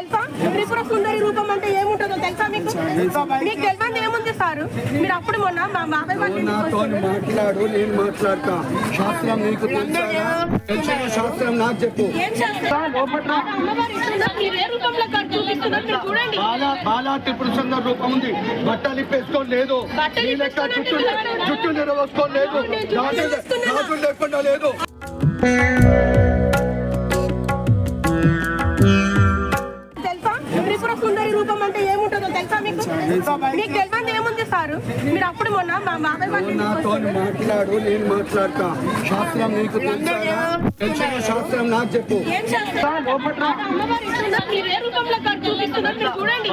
తెలుసా త్రిపుర సుందరి రూపం అంటే ఏముంటుందో తెలుసా మీకు? మీకు తెలియదు ఏముంది సార్? మీరు అప్పుడు మొన్న మా బాబాయ్ వాళ్ళ నాతో మాట్లాడు, నేను మాట్లాడతా. శాస్త్రం నీకు తెలుసా? తెలిసిన శాస్త్రం నాకు చెప్పు. ఏం చేస్తారు? అమ్మవారు ఇస్తుందా? మీరు ఏ రూపంలో కాదు చూపిస్తున్నారు మీరు చూడండి. బాలా త్రిపుర సుందరి రూపం ఉంది. బట్టలు ఇప్పేసుకోలేదు, నీ లెక్క జుట్టు నిరవేసుకోలేదు, రాజు లేకుండా లేదు. తెలుసా త్రిపుర సుందరి రూపం అంటే ఏముంటుందో తెలుసా మీకు? మీకు తెలియదు ఏముంది సార్? మీరు అప్పుడు మొన్న మా బాబాయ్ వాళ్ళ నాతో మాట్లాడు, నేను మాట్లాడతా. శాస్త్రం నీకు తెలుసా? తెలిసిన శాస్త్రం నాకు చెప్పు. ఏం చేస్తారు? అమ్మవారు ఇస్తుందా? మీరు ఏ రూపంలో కాదు చూపిస్తున్నారు మీరు చూడండి.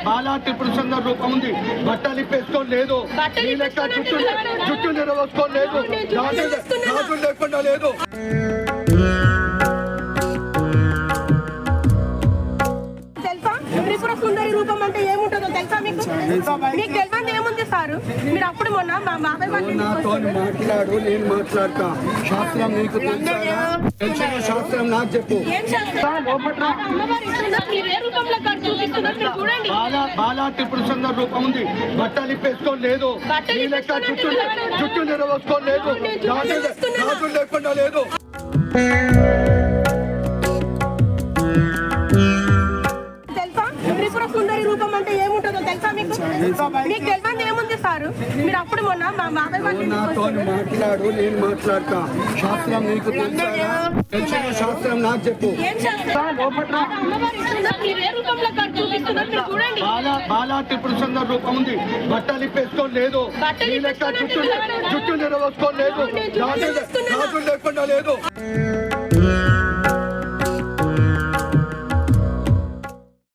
బాలా త్రిపుర సుందరి రూపం ఉంది. బట్టలు ఇప్పేసుకోలేదు, నీ లెక్క జుట్టు నిరవేసుకోలేదు, రాజు లేకుండా లేదు. తెలుసా త్రిపుర సుందరి రూపం అంటే ఏముంటుందో తెలుసా మీకు? మీకు తెలియదు ఏముంది సార్? మీరు అప్పుడు మొన్న మా బాబాయ్ వాళ్ళ నాతో మాట్లాడు, నేను మాట్లాడతా. శాస్త్రం నీకు తెలుసా? తెలిసిన శాస్త్రం నాకు చెప్పు. ఏం చేస్తారు? అమ్మవారు ఇస్తుందా? మీరు ఏ రూపంలో కాదు చూపిస్తున్నారు మీరు చూడండి. బాలా త్రిపుర సుందరి రూపం ఉంది. బట్టలు ఇప్పేసుకోలేదు, నీ లెక్క జుట్టు నిరవేసుకోలేదు, రాజు లేకుండా లేదు. తెలుసా త్రిపుర సుందరి రూపం అంటే ఏముంటుందో తెలుసా మీకు? మీకు తెలియదు ఏముంది సార్? మీరు అప్పుడు మొన్న మా బాబాయ్ వాళ్ళ నాతో మాట్లాడు, నేను మాట్లాడతా. శాస్త్రం నీకు తెలుసా? తెలిసిన శాస్త్రం నాకు చెప్పు. ఏం చేస్తారు? అమ్మవారు ఇస్తుందా? మీరు ఏ రూపంలో కాదు చూపిస్తున్నారు మీరు చూడండి. బాలా త్రిపుర సుందరి రూపం ఉంది. బట్టలు ఇప్పేసుకోలేదు, నీ లెక్క జుట్టు నిరవేసుకోలేదు, రాజు లేకుండా లేదు.